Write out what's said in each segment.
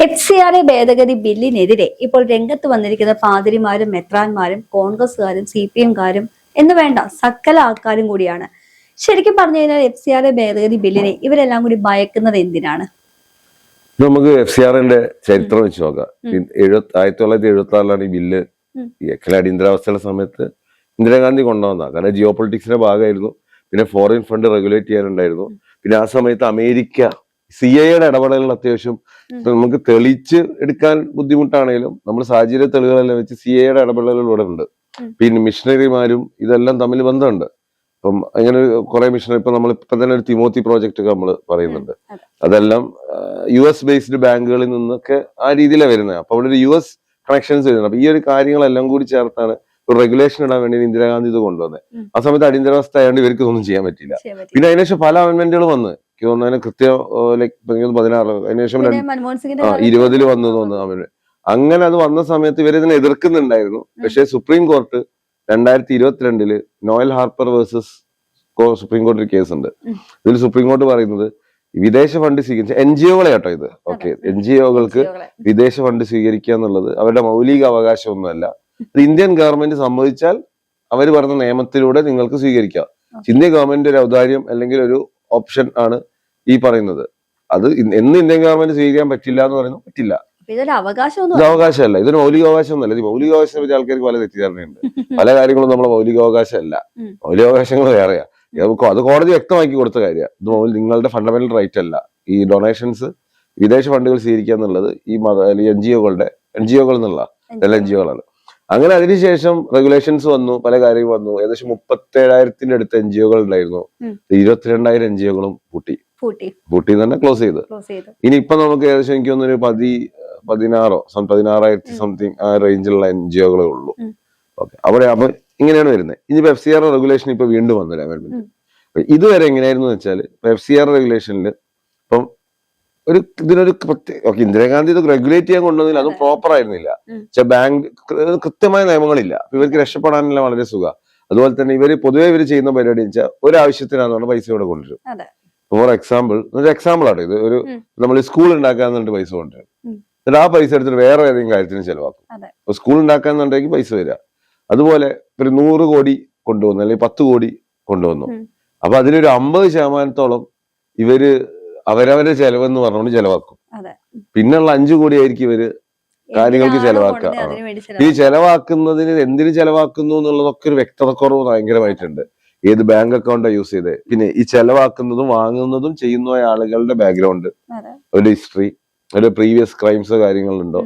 FCRA ഭേദഗതി ബില്ലിനെതിരെ ഇപ്പോൾ രംഗത്ത് വന്നിരിക്കുന്ന പാതിരിമാരും മെത്രാന്മാരും കോൺഗ്രസുകാരും CPM-കാരും എന്ന് വേണ്ട സകല ആൾക്കാരും കൂടിയാണ്. ശരിക്കും പറഞ്ഞു കഴിഞ്ഞാൽ FCRA ഭേദഗതി ബില്ലിനെ ഇവരെല്ലാം കൂടി ഭയക്കുന്നത് എന്തിനാണ്? നമുക്ക് FCRന്റെ ചരിത്രം വെച്ച് നോക്കാം. 1976 ഈ ബില്ല് അടിയന്തരാവസ്ഥയുടെ സമയത്ത് ഇന്ദിരാഗാന്ധി കൊണ്ടുവന്ന. കാരണം ജിയോ പൊളിറ്റിക്സിന്റെ ഭാഗമായിരുന്നു. പിന്നെ ഫോറിൻ ഫണ്ട് റെഗുലേറ്റ് ചെയ്യാനുണ്ടായിരുന്നു. പിന്നെ ആ സമയത്ത് അമേരിക്ക CIAയുടെ ഇടപെടലുകൾ അത്യാവശ്യം നമുക്ക് തെളിച്ച് എടുക്കാൻ ബുദ്ധിമുട്ടാണെങ്കിലും നമ്മൾ സാഹചര്യ തെളിവുകളെല്ലാം വെച്ച് CIAയുടെ ഇടപെടലുകൾ ഇവിടെ ഉണ്ട്. പിന്നെ മിഷണറിമാരും ഇതെല്ലാം തമ്മിൽ ബന്ധമുണ്ട്. അപ്പം അങ്ങനെ കുറെ മിഷണറി ഇപ്പൊ നമ്മൾ ഇപ്പൊ തന്നെ ഒരു തിമോത്തി പ്രോജക്റ്റ് ഒക്കെ നമ്മൾ പറയുന്നുണ്ട്. അതെല്ലാം US ബേസ്ഡ് ബാങ്കുകളിൽ നിന്നൊക്കെ ആ രീതിയിലാണ് വരുന്നത്. അപ്പൊ അവിടെ ഒരു US കണക്ഷൻസ് വരുന്നുണ്ട്. അപ്പൊ ഈ ഒരു കാര്യങ്ങളെല്ലാം കൂടി ചേർത്താണ് ഒരു റെഗുലേഷൻ ഇടാൻ വേണ്ടി ഇന്ദിരാഗാന്ധി ഇത് കൊണ്ടുവന്നത്. ആ സമയത്ത് അടിയന്തരാവസ്ഥ ആയതുകൊണ്ട് ഇവർക്ക് ഒന്നും ചെയ്യാൻ പറ്റില്ല. പിന്നെ അതിനുശേഷം പല അമെന്റ്മെന്റുകൾ വന്ന് തോന്നുന്നതിന് കൃത്യം 16 അതിനുശേഷം 20 വന്നു തോന്നുന്നു. അങ്ങനെ അത് വന്ന സമയത്ത് ഇവരിതിനെ എതിർക്കുന്നുണ്ടായിരുന്നു. പക്ഷെ supreme court 2022 Noel Harper versus supreme court ഒരു കേസ് ഉണ്ട്. ഇതിൽ സുപ്രീം കോർട്ട് പറയുന്നത് വിദേശ ഫണ്ട് സ്വീകരിച്ച NGO-കളെ കേട്ടോ ഇത്. ഓക്കെ, NGO-കൾക്ക് വിദേശ ഫണ്ട് സ്വീകരിക്കുക എന്നുള്ളത് അവരുടെ മൗലിക അവകാശമൊന്നുമല്ല. ഇത് ഇന്ത്യൻ ഗവൺമെന്റ് സമ്മതിച്ചാൽ അവർ പറഞ്ഞ നിയമത്തിലൂടെ നിങ്ങൾക്ക് സ്വീകരിക്കാം. ഇന്ത്യൻ ഗവൺമെന്റ് ഒരു ഔദാര്യം അല്ലെങ്കിൽ ഒരു ഓപ്ഷൻ ആണ് ഈ പറയുന്നത്. അത് ഇന്ത്യൻ ഗവൺമെന്റ് സ്വീകരിക്കാൻ പറ്റില്ല എന്ന് പറയുന്നത് പറ്റില്ല. ഇത് അവകാശമല്ല, ഇതൊരു മൗലികാവകാശമൊന്നുമല്ല. ഇത് മൗലികാവകാശത്തെ പറ്റി ആൾക്കാർക്ക് പല തെറ്റിദ്ധാരണയുണ്ട്. പല കാര്യങ്ങളും നമ്മളെ മൗലികാവകാശമല്ല, മൗലികാവകാശങ്ങൾ വേറെയാ. അത് കോടതി വ്യക്തമാക്കി കൊടുത്ത കാര്യമാണ്. ഇത് നിങ്ങളുടെ ഫണ്ടമെന്റൽ റൈറ്റ് അല്ല. ഈ ഡൊണേഷൻസ് വിദേശ ഫണ്ടുകൾ സ്വീകരിക്കുക എന്നുള്ളത് ഈ NGO-കൾ എന്നുള്ള എല്ലാ NGO-കളാണ്. അങ്ങനെ അതിനുശേഷം റെഗുലേഷൻസ് വന്നു, പല കാര്യങ്ങൾ വന്നു. ഏകദേശം 37,000 അടുത്ത NGO-കൾ ഉണ്ടായിരുന്നു. 22,000 NGO-കളും പൂട്ടി തന്നെ ക്ലോസ് ചെയ്ത്. ഇനി ഇപ്പൊ നമുക്ക് ഏകദേശം എനിക്ക് തോന്നുന്നു 16,000 സംതിങ് ആ റേഞ്ചിലുള്ള NGO-കളേ ഉള്ളൂ. ഓക്കെ, അവിടെ അപ്പൊ ഇങ്ങനെയാണ് വരുന്നത്. ഇനിയിപ്പോ FCRA റെഗുലേഷൻ ഇപ്പൊ വീണ്ടും വന്നില്ല അമെന്റ്മെന്റ്. ഇതുവരെ എങ്ങനെയായിരുന്നു വെച്ചാൽ FCRA റെഗുലേഷനിൽ ഇപ്പം ഇതിനൊരു ഓക്കെ, ഇന്ദിരാഗാന്ധി ഇത് റെഗുലേറ്റ് ചെയ്യാൻ കൊണ്ടുവന്നില്ല, അതും പ്രോപ്പർ ആയിരുന്നില്ല. പക്ഷെ ബാങ്ക് കൃത്യമായ നിയമങ്ങളില്ല. ഇവർക്ക് രക്ഷപ്പെടാനുള്ള വളരെ സുഖം. അതുപോലെ തന്നെ പൊതുവെ ഇവർ ചെയ്യുന്ന പരിപാടി വെച്ചാൽ ഒരാവശ്യത്തിനാന്ന് പറഞ്ഞാൽ പൈസ ഇവിടെ കൊണ്ടുവരും. ഫോർ എക്സാമ്പിൾ ആണ് ഇത്. ഒരു നമ്മൾ സ്കൂൾ ഉണ്ടാക്കാന്നുണ്ട് പൈസ കൊണ്ടുവരും. എന്നിട്ട് ആ പൈസ എടുത്തിട്ട് വേറെ ഏതെങ്കിലും കാര്യത്തിന് ചെലവാക്കും. അപ്പൊ സ്കൂൾ ഉണ്ടാക്കാന്നുണ്ടെങ്കിൽ പൈസ വരിക. അതുപോലെ ഒരു 100 കോടി കൊണ്ടുവന്നു അല്ലെങ്കിൽ 10 കോടി കൊണ്ടുവന്നു. അപ്പൊ അതിലൊരു 50% ഇവര് അവരവരുടെ ചെലവെന്ന് പറഞ്ഞുകൊണ്ട് ചെലവാക്കും. പിന്നുള്ള 5 കോടി ആയിരിക്കും ഇവര് കാര്യങ്ങൾക്ക് ചെലവാക്കുക. ഈ ചെലവാക്കുന്നതിന് എന്തിനു ചെലവാക്കുന്നു എന്നുള്ളതൊക്കെ ഒരു വ്യക്തതക്കുറവ് ഭയങ്കരമായിട്ടുണ്ട്. ഏത് ബാങ്ക് അക്കൗണ്ടാ യൂസ് ചെയ്തത്, പിന്നെ ഈ ചെലവാക്കുന്നതും വാങ്ങുന്നതും ചെയ്യുന്ന ആളുകളുടെ ബാക്ക്ഗ്രൗണ്ട്, ഒരു ഹിസ്റ്ററി, ഒരു പ്രീവിയസ് ക്രൈംസോ കാര്യങ്ങളുണ്ടോ,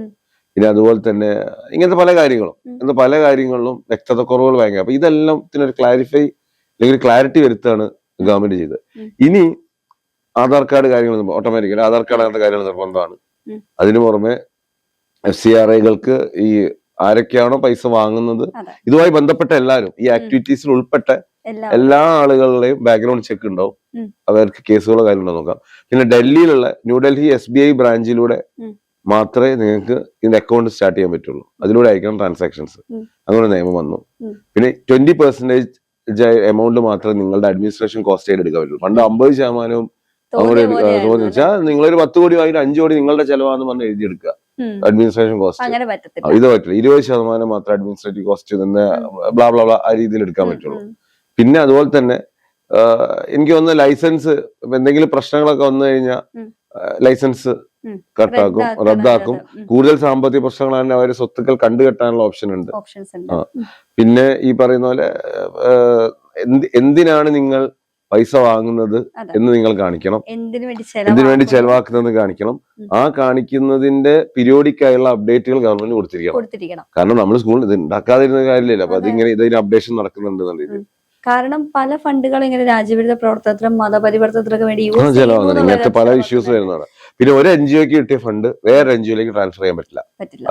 പിന്നെ അതുപോലെ തന്നെ ഇങ്ങനത്തെ പല കാര്യങ്ങളിലും വ്യക്തതക്കുറവുകൾ ഭയങ്കര. അപ്പൊ ഇതെല്ലാം ഒരു ക്ലാരിറ്റി വരുത്താണ് ഗവൺമെന്റ് ചെയ്തത്. ഇനി ആധാർ കാർഡ് കാര്യങ്ങൾ ഓട്ടോമാറ്റിക്കലി ആധാർ കാർഡ് അങ്ങനത്തെ കാര്യങ്ങൾ നിർബന്ധമാണ്. അതിനു പുറമെ FCRA-കൾക്ക് ഈ ആരൊക്കെയാണോ പൈസ വാങ്ങുന്നത് ഇതുമായി ബന്ധപ്പെട്ട എല്ലാവരും ഈ ആക്ടിവിറ്റീസിൽ ഉൾപ്പെട്ട എല്ലാ ആളുകളുടെയും ബാക്ക്ഗ്രൗണ്ട് ചെക്ക് ഉണ്ടാവും. അവർക്ക് കേസുകളോ കാര്യങ്ങളോ നോക്കാം. പിന്നെ ന്യൂഡൽഹി SBI ബ്രാഞ്ചിലൂടെ മാത്രമേ നിങ്ങൾക്ക് ഇതിന്റെ അക്കൗണ്ട് സ്റ്റാർട്ട് ചെയ്യാൻ പറ്റുള്ളൂ. അതിലൂടെ ആയിരിക്കണം ട്രാൻസാക്ഷൻസ്. അങ്ങനെ നിയമം വന്നു. പിന്നെ 20% എമൗണ്ട് മാത്രമേ നിങ്ങളുടെ അഡ്മിനിസ്ട്രേഷൻ കോസ്റ്റ് ആയിട്ട് എടുക്കാൻ പറ്റുള്ളൂ. പണ്ട് 50% അങ്ങോട്ട് വെച്ചാൽ നിങ്ങളൊരു 10 കോടി വാങ്ങിയിട്ട് 5 കോടി നിങ്ങളുടെ ചെലവാന്ന് പറഞ്ഞ് എഴുതിയെടുക്കുക അഡ്മിനിസ്ട്രേഷൻ കോസ്റ്റ്. ഇത് പറ്റില്ല. 20% മാത്രം അഡ്മിനിസ്ട്രേറ്റീവ് കോസ്റ്റ് നിന്ന് ബ്ലാ ബ്ലാ ബ്ലാ ആ രീതിയിൽ എടുക്കാൻ പറ്റുള്ളൂ. പിന്നെ അതുപോലെ തന്നെ എനിക്ക് തോന്നുന്ന ലൈസൻസ് എന്തെങ്കിലും പ്രശ്നങ്ങളൊക്കെ വന്നു കഴിഞ്ഞാൽ ലൈസൻസ് കട്ടാക്കും, റദ്ദാക്കും. കൂടുതൽ സാമ്പത്തിക പ്രശ്നങ്ങളാണ് അവര് സ്വത്തുക്കൾ കണ്ടുകെട്ടാനുള്ള ഓപ്ഷൻ ഉണ്ട്. പിന്നെ ഈ പറയുന്ന പോലെ എന്തിനാണ് നിങ്ങൾ പൈസ വാങ്ങുന്നത് എന്ന് നിങ്ങൾ കാണിക്കണം, എന്തിനു വേണ്ടി ചെലവാക്കുന്നത് കാണിക്കണം. ആ കാണിക്കുന്നതിന്റെ പീരിയോഡിക് ആയുള്ള അപ്ഡേറ്റുകൾ ഗവൺമെന്റ് കൊടുത്തിരിക്കണം. കാരണം നമ്മൾ സ്കൂളിൽ ഇത് ഉണ്ടാക്കാതിരുന്ന കാര്യമില്ല. അപ്പൊ ഇതിന് അപ്ഡേഷൻ നടക്കുന്നുണ്ട് എന്നുള്ളത്. കാരണം പല ഫണ്ടുകളും ഇങ്ങനെ രാജ്യവിരുദ്ധ പ്രവർത്തനത്തിനും മതപരിവർത്തനത്തിനൊക്കെ വേണ്ടി ചെലവാകുന്നത്. ഇങ്ങനത്തെ പല ഇഷ്യൂസ് വരുന്നതാണ്. പിന്നെ ഒരു NGO-ക്ക് കിട്ടിയ ഫണ്ട് വേറെ NGO-യിലേക്ക് ട്രാൻസ്ഫർ ചെയ്യാൻ പറ്റില്ല,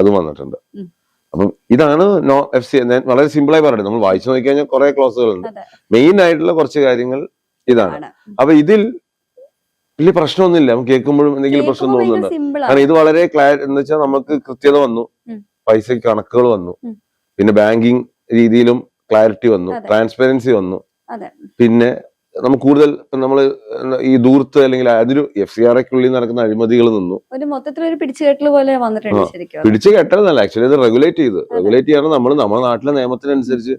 അതും വന്നിട്ടുണ്ട്. അപ്പം ഇതാണ് വളരെ സിമ്പിളായി പറയുന്നത്. നമ്മൾ വായിച്ചു നോക്കി കഴിഞ്ഞാൽ കുറെ ക്ലോസുകളുണ്ട്. മെയിൻ ആയിട്ടുള്ള കുറച്ച് കാര്യങ്ങൾ ഇതാണ്. അപ്പൊ ഇതിൽ വലിയ പ്രശ്നമൊന്നുമില്ല. നമുക്ക് കേൾക്കുമ്പോഴും എന്തെങ്കിലും പ്രശ്നം തോന്നുന്നുണ്ട്. കാരണം ഇത് വളരെ എന്ന് വെച്ചാൽ നമുക്ക് കൃത്യത വന്നു, പൈസക്ക് കണക്കുകൾ വന്നു, പിന്നെ ബാങ്കിങ് രീതിയിലും ക്ലാരിറ്റി വന്നു, ട്രാൻസ്പെറൻസി വന്നു. പിന്നെ നമുക്ക് കൂടുതൽ നമ്മൾ ഈ ദൂർത്ത് അല്ലെങ്കിൽ അതിന് FCRAക്കുള്ളിൽ നടക്കുന്ന അഴിമതികൾ നിന്നു ഒരു മൊത്തത്തിലൊരു പിടിച്ചുകെട്ടൽ പോലെ വന്നിട്ടുണ്ട് ശരിക്കും. പിടിച്ചു കെട്ടലെന്നല്ല, ആക്ച്വലി അത് റെഗുലേറ്റ് ചെയ്ത് റെഗുലേറ്റ് ചെയ്യാൻ നമ്മൾ നമ്മുടെ നാട്ടിലെ നിയമത്തിനനുസരിച്ച്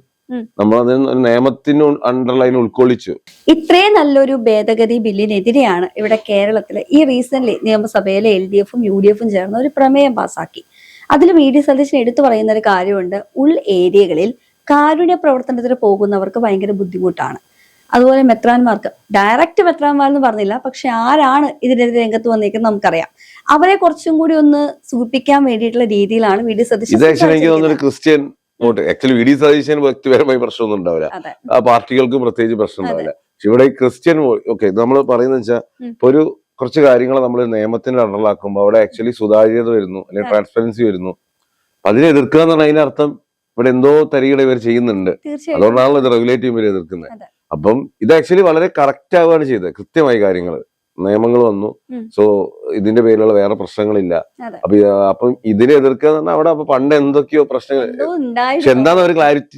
നമ്മൾ അതിന് നിയമത്തിന് അണ്ടർലൈൻ ഉൾക്കൊള്ളിച്ചു. ഇത്രയും നല്ലൊരു ഭേദഗതി ബില്ലിനെതിരെയാണ് ഇവിടെ കേരളത്തില് ഈ റീസെന്റ് നിയമസഭയിലെ LDFും UDFും ചേർന്ന് ഒരു പ്രമേയം പാസാക്കി. അതിൽ VD സതീശൻ എടുത്തു പറയുന്ന ഒരു കാര്യമുണ്ട്. ഉൾ ഏരിയകളിൽ കാരുണ്യ പ്രവർത്തനത്തിന് പോകുന്നവർക്ക് ഭയങ്കര ബുദ്ധിമുട്ടാണ്. അതുപോലെ മെത്രാന്മാർക്ക്, ഡയറക്റ്റ് മെത്രാന്മാർ എന്ന് പറഞ്ഞില്ല, പക്ഷെ ആരാണ് ഇതിനെതിരെ രംഗത്ത് വന്നിരിക്കുന്നത് നമുക്കറിയാം. അവരെ കുറച്ചും കൂടി ഒന്ന് സൂചിപ്പിക്കാൻ വേണ്ടിയിട്ടുള്ള രീതിയിലാണ് VD Satheesan. Christian vote actually VD Satheesan വ്യക്തിപരമായി പ്രശ്നമൊന്നും ഉണ്ടാവില്ല, ആ പാർട്ടികൾക്ക് പ്രത്യേകിച്ച് പ്രശ്നം ഉണ്ടാവില്ല. പക്ഷെ ഇവിടെ ക്രിസ്ത്യൻ ഓക്കെ നമ്മൾ പറയുന്നത് വെച്ചാൽ ഇപ്പൊ ഒരു കുറച്ച് കാര്യങ്ങൾ നമ്മൾ നിയമത്തിന് അണ്ടറിലാക്കുമ്പോൾ അവിടെ ആക്ച്വലി സുതാര്യത വരുന്നു, അല്ലെങ്കിൽ ട്രാൻസ്പെറൻസി വരുന്നു. അതിനെ എതിർക്കുക എന്ന് പറഞ്ഞാൽ അതിനർത്ഥം ഇവിടെ എന്തോ തരികിട ഇവർ ചെയ്യുന്നുണ്ട്, അതുകൊണ്ടാണല്ലോ ഇത് റെഗുലേറ്റ് ചെയ്യുമ്പോൾ എതിർക്കുന്നത്. അപ്പം ഇത് ആക്ച്വലി വളരെ കറക്റ്റ് ആവുകയാണ് ചെയ്തത്. കൃത്യമായി കാര്യങ്ങൾ നിയമങ്ങൾ വന്നു. സോ ഇതിന്റെ പേരിലുള്ള വേറെ പ്രശ്നങ്ങളില്ല. അപ്പം ഇതിനെ എതിർക്കുക എന്ന് പറഞ്ഞാൽ അവിടെ അപ്പൊ പണ്ട് എന്തൊക്കെയോ പ്രശ്നങ്ങൾ, പക്ഷെ എന്താന്ന് അവർ ക്ലാരിറ്റി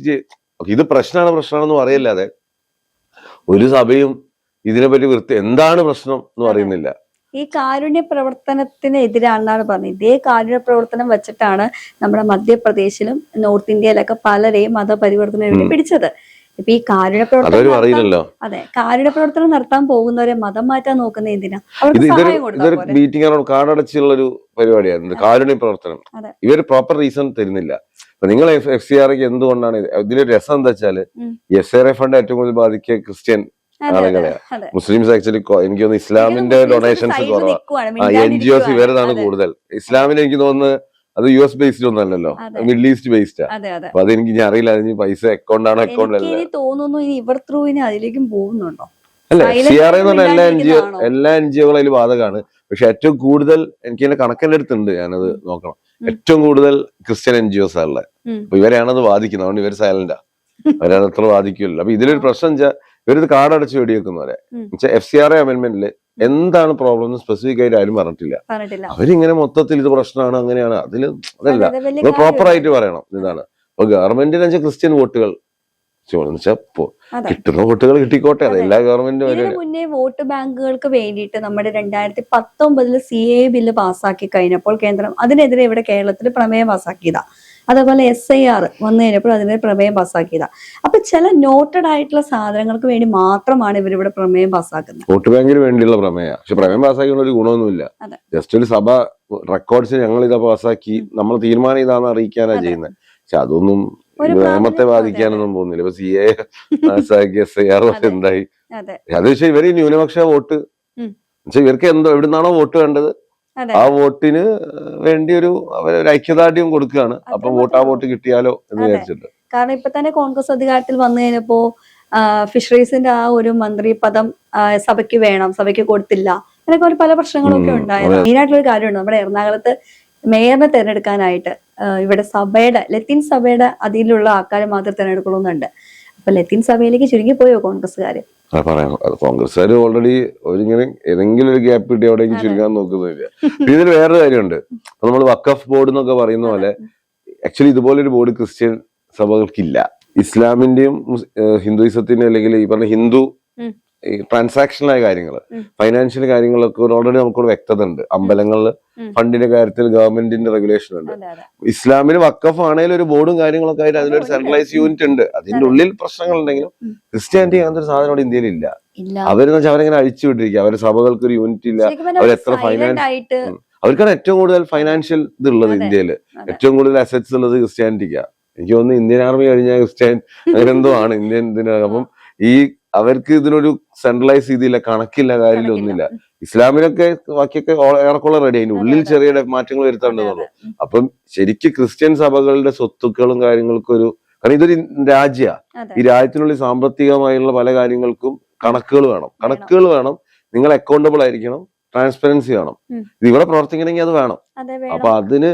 ഇത് പ്രശ്നമാണെന്ന് പറയല്ലാതെ ഒരു സഭയും ഇതിനെപ്പറ്റി എന്താണ് പ്രശ്നം എന്ന് പറയുന്നില്ല. ഈ കാരുണ്യ പ്രവർത്തനത്തിന് എതിരാണെന്നാണ് പറഞ്ഞത്. ഇതേ കാരുണ്യ പ്രവർത്തനം വെച്ചിട്ടാണ് നമ്മുടെ മധ്യപ്രദേശിലും നോർത്ത് ഇന്ത്യയിലൊക്കെ പലരെയും മതപരിവർത്തനം വേണ്ടി പിടിച്ചത്. ഇപ്പൊ ഈ കാരുണ്യ പ്രവർത്തനം, അതെ, കാരുണ്യ പ്രവർത്തനം നടത്താൻ പോകുന്നവരെ മതം മാറ്റാൻ നോക്കുന്ന എന്തിനാ? മീറ്റിംഗ് കാർഡടച്ചുള്ള ഒരു പരിപാടിയായിരുന്നു കാരുണ്യ പ്രവർത്തനം. ഇവര് പ്രോപ്പർ റീസൺ തരുന്നില്ല. നിങ്ങൾ FCRAക്ക് എന്തുകൊണ്ടാണ് ഇതിലൊരു രസം എന്താ വെച്ചാല് SRA ഫണ്ട് ഏറ്റവും കൂടുതൽ ബാധിക്കുക ക്രിസ്ത്യൻ ആളുകളെയാണ്. മുസ്ലിംസ് ആക്ച്വലി എനിക്ക് തോന്നുന്നു ഇസ്ലാമിന്റെ ഡൊണേഷൻസ് കുറവാണ്. NGOs ഇവരതാണ് കൂടുതൽ. ഇസ്ലാമിന് എനിക്ക് തോന്നുന്നത് അത് US ബേസ്ഡ് ഒന്നല്ലല്ലോ, മിഡിൽ ഈസ്റ്റ് ബേസ്ഡാ. അപ്പൊ അതെനിക്ക് ഞാൻ അറിയില്ല, അതിന് പൈസ അക്കൗണ്ട് ആണോ അക്കൗണ്ട് അല്ല അതിലേക്കും പോകുന്നുണ്ടോ? അല്ല, FCRA എന്ന് പറഞ്ഞാൽ എല്ലാ NGOകളും അതിൽ ബാധകമാണ്. പക്ഷെ ഏറ്റവും കൂടുതൽ എനിക്ക് എന്റെ കണക്കെന്റെ അടുത്തുണ്ട്, ഞാനത് നോക്കണം. ഏറ്റവും കൂടുതൽ ക്രിസ്ത്യൻ NGOs ആണുള്ളത്. അപ്പൊ ഇവരെയാണത് ബാധിക്കുന്നത്, അതുകൊണ്ട് ഇവർ സൈലന്റാ, അവരത് അത്ര ബാധിക്കില്ല. അപ്പൊ ഇതിലൊരു പ്രശ്നം വെച്ചാൽ ഇവരിത് കാർഡടച്ച് വെടിവെക്കുന്നവരെ FCRA അമെന്റ്മെന്റില് എന്താണ് പ്രോബ്ലം എന്ന് സ്പെസിഫിക് ആയിട്ട് ആരും പറഞ്ഞിട്ടില്ല. അവരിങ്ങനെ മൊത്തത്തിൽ ഇത് പ്രശ്നമാണ് അങ്ങനെയാണ്, അതല്ല പ്രോപ്പർ ആയിട്ട് പറയണം ഇതാണ്. അപ്പൊ ഗവൺമെന്റിന് വെച്ചാൽ ക്രിസ്ത്യൻ വോട്ടുകൾ കിട്ടുന്ന വോട്ടുകൾ കിട്ടിക്കോട്ടെ, അത് എല്ലാ ഗവൺമെന്റും. മുന്നേ വോട്ട് ബാങ്കുകൾക്ക് വേണ്ടിയിട്ട് നമ്മുടെ 2019 CAA ബില്ല് പാസ്സാക്കി കഴിഞ്ഞപ്പോൾ കേന്ദ്രം അതിനെതിരെ ഇവിടെ കേരളത്തിൽ പ്രമേയം പാസ്സാക്കിയതാ. അതേപോലെ SIR വന്നു കഴിഞ്ഞപ്പോൾ അതിനെ പ്രമേയം പാസ്സാക്കിയതാ. അപ്പൊ ചില നോട്ടഡ് ആയിട്ടുള്ള സാധനങ്ങൾക്ക് വേണ്ടി മാത്രമാണ് ഇവരിവിടെ പ്രമേയം പാസ്സാക്കുന്നത്. വോട്ട് ബാങ്കിന് വേണ്ടിയുള്ള പ്രമേയം. പക്ഷെ പ്രമേയം പാസ്സാക്കിയുള്ള ഒരു ഗുണമൊന്നുമില്ല. ജസ്റ്റ് ഒരു സഭ റെക്കോർഡ്സ് ഞങ്ങൾ ഇതാ പാസ്സാക്കി, നമ്മൾ തീരുമാനം ഇതാന്ന് അറിയിക്കാനാ ചെയ്യുന്നത്. പക്ഷെ അതൊന്നും നിയമത്തെ ബാധിക്കാനൊന്നും പോകുന്നില്ല. ഇപ്പൊ CAA പാസ്സാക്കി SIR എന്തായി? അത് പക്ഷെ ഇവര് ന്യൂനപക്ഷ വോട്ട് ഇവർക്ക് എവിടുന്നാണോ വോട്ട് വേണ്ടത് ആ വോട്ടിന് വേണ്ടി ഒരു ഐക്യദാർഢ്യം കൊടുക്കുകയാണ്. അപ്പൊ ആ വോട്ട് കിട്ടിയാലോ എന്ന് വിചാരിച്ചിട്ട്. കാരണം ഇപ്പൊ തന്നെ കോൺഗ്രസ് അധികാരത്തിൽ വന്നു കഴിഞ്ഞപ്പോ ഫിഷറീസിന്റെ ആ ഒരു മന്ത്രി പദം സഭയ്ക്ക് വേണം, സഭയ്ക്ക് കൊടുത്തില്ല, അങ്ങനെയൊക്കെ പല പ്രശ്നങ്ങളൊക്കെ ഉണ്ടായത്. മെയിനായിട്ടുള്ള ഒരു കാര്യമുണ്ട്, നമ്മുടെ എറണാകുളത്ത് മേയറിനെ തെരഞ്ഞെടുക്കാനായിട്ട് ഇവിടെ സഭയുടെ ലത്തീൻ സഭയുടെ അതിലുള്ള ആൾക്കാരെ മാത്രം തെരഞ്ഞെടുക്കണമെന്നുണ്ട്. അപ്പൊ ലത്തീൻ സഭയിലേക്ക് ചുരുങ്ങിപ്പോയോ കോൺഗ്രസ്സുകാര്? പറയാം, കോൺഗ്രസ്സുകാർ ഓൾറെഡി ഒരിങ്ങനെ ഏതെങ്കിലും ഒരു ഗ്യാപ്പ് കിട്ടി അവിടേക്ക് ചുരുങ്ങാൻ നോക്കുന്നില്ല. ഇതിൽ വേറൊരു കാര്യമുണ്ട്, നമ്മൾ വഖഫ് ബോർഡ് എന്നൊക്കെ പറയുന്ന പോലെ ആക്ച്വലി ഇതുപോലൊരു ബോർഡ് ക്രിസ്ത്യൻ സഭകൾക്കില്ല. ഇസ്ലാമിന്റെയും ഹിന്ദുയിസത്തിന്റെയും അല്ലെങ്കിൽ ഈ പറഞ്ഞ ഹിന്ദു ഈ ട്രാൻസാക്ഷണലായ കാര്യങ്ങള്, ഫൈനാൻഷ്യൽ കാര്യങ്ങളൊക്കെ ഓൾറെഡി നമുക്കൊരു വ്യക്തത ഉണ്ട്. അമ്പലങ്ങളില് ഫണ്ടിന്റെ കാര്യത്തിൽ ഗവൺമെന്റിന്റെ റെഗുലേഷൻ ഉണ്ട്. ഇസ്ലാമിന് വഖഫ് ആണെങ്കിലും ഒരു ബോർഡും കാര്യങ്ങളൊക്കെ ആയിട്ട് അതിലൊരു സെൻട്രലൈസ് യൂണിറ്റ് ഉണ്ട്. അതിന്റെ ഉള്ളിൽ പ്രശ്നങ്ങൾ ഉണ്ടെങ്കിലും ക്രിസ്ത്യാനിറ്റി അങ്ങനത്തെ ഒരു സാധനം ഇന്ത്യയിൽ ഇല്ല. അവരെന്ന് വെച്ചാൽ അവരെങ്ങനെ അഴിച്ചു വിട്ടിരിക്കുക, അവരുടെ സഭകൾക്ക് ഒരു യൂണിറ്റ് ഇല്ല. അവരെത്ര അവർക്കാണ് ഏറ്റവും കൂടുതൽ ഫൈനാൻഷ്യൽ ഇതുള്ളത് ഇന്ത്യയിൽ. ഏറ്റവും കൂടുതൽ അസറ്റ്സ് ഉള്ളത് ക്രിസ്ത്യാനിറ്റിക്കാണ്. എനിക്ക് തോന്നുന്നു ഇന്ത്യൻ ആർമി കഴിഞ്ഞാൽ ക്രിസ്ത്യൻ അങ്ങനെ എന്തോ ആണ് ഇന്ത്യൻ ഇതിനകം. അപ്പം ഈ അവർക്ക് ഇതിനൊരു സെൻട്രലൈസ് ചെയ്തില്ല, കണക്കില്ല, കാര്യമില്ല, ഒന്നുമില്ല. ഇസ്ലാമിനൊക്കെ ബാക്കിയൊക്കെ ഏറെക്കുള്ള റെഡി, അതിന്റെ ഉള്ളിൽ ചെറിയ മാറ്റങ്ങൾ വരുത്തേണ്ടതുള്ളൂ. അപ്പം ശരിക്കും ക്രിസ്ത്യൻ സഭകളുടെ സ്വത്തുക്കളും കാര്യങ്ങൾക്കും ഒരു, കാരണം ഇതൊരു രാജ്യമാണ്, ഈ രാജ്യത്തിനുള്ളിൽ സാമ്പത്തികമായുള്ള പല കാര്യങ്ങൾക്കും കണക്കുകൾ വേണം. നിങ്ങൾ അക്കൗണ്ടബിൾ ആയിരിക്കണം, ട്രാൻസ്പെറൻസി വേണം. ഇത് ഇവിടെ പ്രവർത്തിക്കണമെങ്കിൽ അത് വേണം. അപ്പൊ അതിന്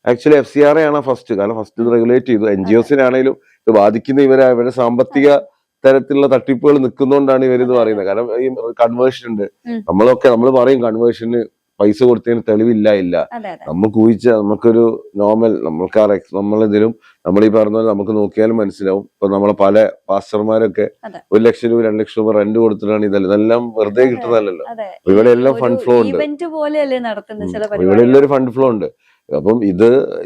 ആക്ച്വലി FCRA ആണ് ഫസ്റ്റ്, കാരണം ഫസ്റ്റ് ഇത് റെഗുലേറ്റ് ചെയ്തു. NGOസിനാണെങ്കിലും ഇത് ബാധിക്കുന്ന ഇവരുടെ സാമ്പത്തിക തരത്തിലുള്ള തട്ടിപ്പുകൾ നിൽക്കുന്നതുകൊണ്ടാണ് ഇവരിത് പറയുന്നത്. കാരണം ഈ കൺവേർഷൻ ഉണ്ട്, നമ്മൾ പറയും കൺവേർഷന് പൈസ കൊടുത്തതിന് തെളിവില്ല ഇല്ല. അതെ അതെ നമുക്ക് ഊഹിച്ച നമുക്കൊരു നോർമൽ നമ്മളിതിലും നമ്മൾ ഈ പറഞ്ഞ പോലെ നമുക്ക് നോക്കിയാലും മനസ്സിലാവും. ഇപ്പൊ നമ്മളെ പല പാസ്റ്റർമാരൊക്കെ അതെ 1 ലക്ഷം രൂപ 2 ലക്ഷം രൂപ റെന്റ് കൊടുത്തിട്ടാണ് ഇതെല്ലാം വെറുതെ അതെ കിട്ടുന്നതല്ലല്ലോ. അതെ ഇവിടെ എല്ലാം ഫണ്ട് ഫ്ലോ ഉണ്ട്. ഇവന്റ് പോലെയല്ലേ നടത്തുന്ന ചില ഇവിടെ പരിപാടികൾ. എല്ലാം ഒരു ഫണ്ട് ഫ്ലോ ഉണ്ട്. അപ്പം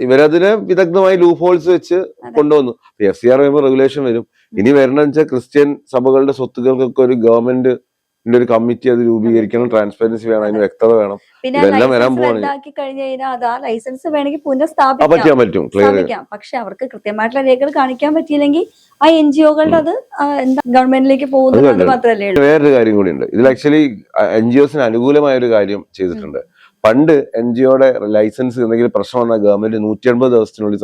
ഇവരതിനെ വിദഗ്ധമായി ലൂപ്പ് ഹോൾസ് വെച്ച് അതെ കൊണ്ടുവന്നു. FCR വരുമ്പോൾ റെഗുലേഷൻ വരും. ഇനി വരണമെന്ന് വെച്ചാൽ ക്രിസ്ത്യൻ സഭകളുടെ സ്വത്തുക്കൾക്കൊക്കെ ഒരു ഗവൺമെന്റ് ഒരു കമ്മിറ്റി അത് രൂപീകരിക്കണം. ട്രാൻസ്പെറൻസി വേണം, അതിന് അതെ വ്യക്തത വേണം. പിന്നെ ആ ഇതെല്ലാം വരാൻ ലൈസൻസ് പോവാണ്. റദ്ദാക്കി കഴിഞ്ഞു കഴിഞ്ഞാൽ അത് ആ ലൈസൻസ് വേണമെങ്കിൽ പറ്റും പുനഃസ്ഥാപിക്കാം ക്ലിയർ. പക്ഷെ അവർക്ക് കൃത്യമായിട്ടുള്ള രേഖകൾ കാണിക്കാൻ പറ്റിയില്ലെങ്കിൽ ആ NGO-കളുടെ അത് എന്താ ഗവൺമെന്റിലേക്ക് അത് പോകുന്നത് കണ്ടത്. മാത്രമല്ലേ ഉള്ളൂ. വേറൊരു കാര്യം കൂടി ഉണ്ട് ഇതിൽ. ആക്ച്വലി NGOസിന് അനുകൂലമായ ഒരു കാര്യം ചെയ്തിട്ടുണ്ട്. പണ്ട് NGOയുടെ ലൈസൻസ് എന്തെങ്കിലും പ്രശ്നം വന്നാൽ ഗവൺമെന്റ് 180 ദിവസത്തിനുള്ളിൽ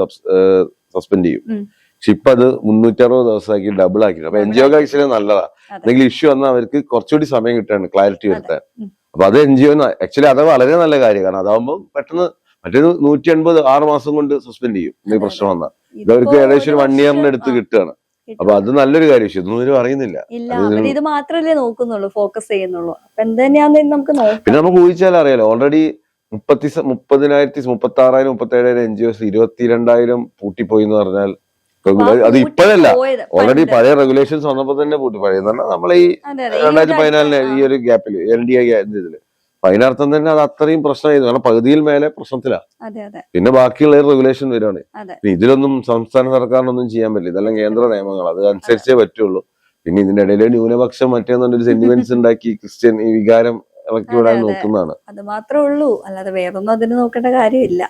സസ്പെൻഡ് ചെയ്യും. ഉം. പക്ഷെ ഇപ്പൊ അത് 360 ദിവസമാക്കി ഡബിൾ ആക്കി. അപ്പൊ NGOക്ക് ആക്ച്വലി നല്ലതാ. അതെ എന്തെങ്കിലും ഇഷ്യൂ വന്നാൽ അവർക്ക് കുറച്ചുകൂടി സമയം കിട്ടാണ് ക്ലാരിറ്റി അതെ വരുത്താൻ. ഉം. അപ്പൊ അത് NGO ആക്ച്വലി അത് വളരെ നല്ല കാര്യം. കാരണം അതാവുമ്പോൾ പെട്ടെന്ന് മറ്റേത് 180 6 മാസം കൊണ്ട് സസ്പെൻഡ് ചെയ്യും എന്തെങ്കിലും അതെ പ്രശ്നം അതെ വന്നാൽ. ഇതിപ്പോ ഇതവർക്ക് ഏകദേശം ഒരു 1 ഇയറിന് വർഷം അടുത്ത് കിട്ടുകയാണ്. അപ്പൊ കിട്ടും. അത് നല്ലൊരു കാര്യം. ഇതൊന്നും ഇവര് പറയുന്നില്ല. ഇല്ല അത് അവര് ഇത് മാത്രല്ലേ നോക്കുന്നുള്ളൂ, ഫോക്കസ് ചെയ്യുന്നുള്ളൂ. അപ്പൊ എന്ത് തന്നെയാന്ന് നമുക്ക് നോക്കാം. പിന്നെ നമുക്ക് ഊഹിച്ചാൽ അറിയാലോ, ഓൾറെഡി 30,000 36,000 37,000 NGOs 22,000 പൂട്ടിപ്പോയി എന്ന് പറഞ്ഞാൽ അപ്പൊ ആ അത് ഇപ്പോഴല്ല, പോയത് ഓൾറെഡി പണ്ട്. പഴയ റെഗുലേഷൻസ് വന്നപ്പോ തന്നെ പൂട്ടിപ്പോയി. നമ്മളെ ഈ അതെ അതെ ഈ ഒരു 2014 അടുത്ത ഈ ഒരു ഗ്യാപ്പിൽ LDA ഇതില് അപ്പൊ അതിനർത്ഥം തന്നെ അത് അത്രയും പ്രശ്നമായിരുന്നു. കാരണം പകുതിയിൽ മേലെ പ്രശ്നത്തിലാണ്. അതെ അതെ പിന്നെ ബാക്കിയുള്ള റെഗുലേഷൻ വരികയാണ്. അതെ പിന്നെ ഇതിലൊന്നും സംസ്ഥാന സർക്കാരിനൊന്നും ചെയ്യാൻ പറ്റില്ല. ഇതെല്ലാം കേന്ദ്ര നിയമങ്ങൾ, അത് അനുസരിച്ചേ പറ്റുള്ളൂ. പിന്നെ ഇതിന്റെ ഇടയിൽ ന്യൂനപക്ഷം മറ്റേന്നൊരു സെന്റിമെന്റ്സ് ഉണ്ടാക്കി ക്രിസ്ത്യൻ ഈ വികാരം ഇളക്കി അതെ വിടാൻ അതെ നോക്കുന്നതാണ്. അത് മാത്രമേ ഉള്ളൂ, അല്ലാതെ വേറൊന്നും അതിന് നോക്കേണ്ട കാര്യമില്ല.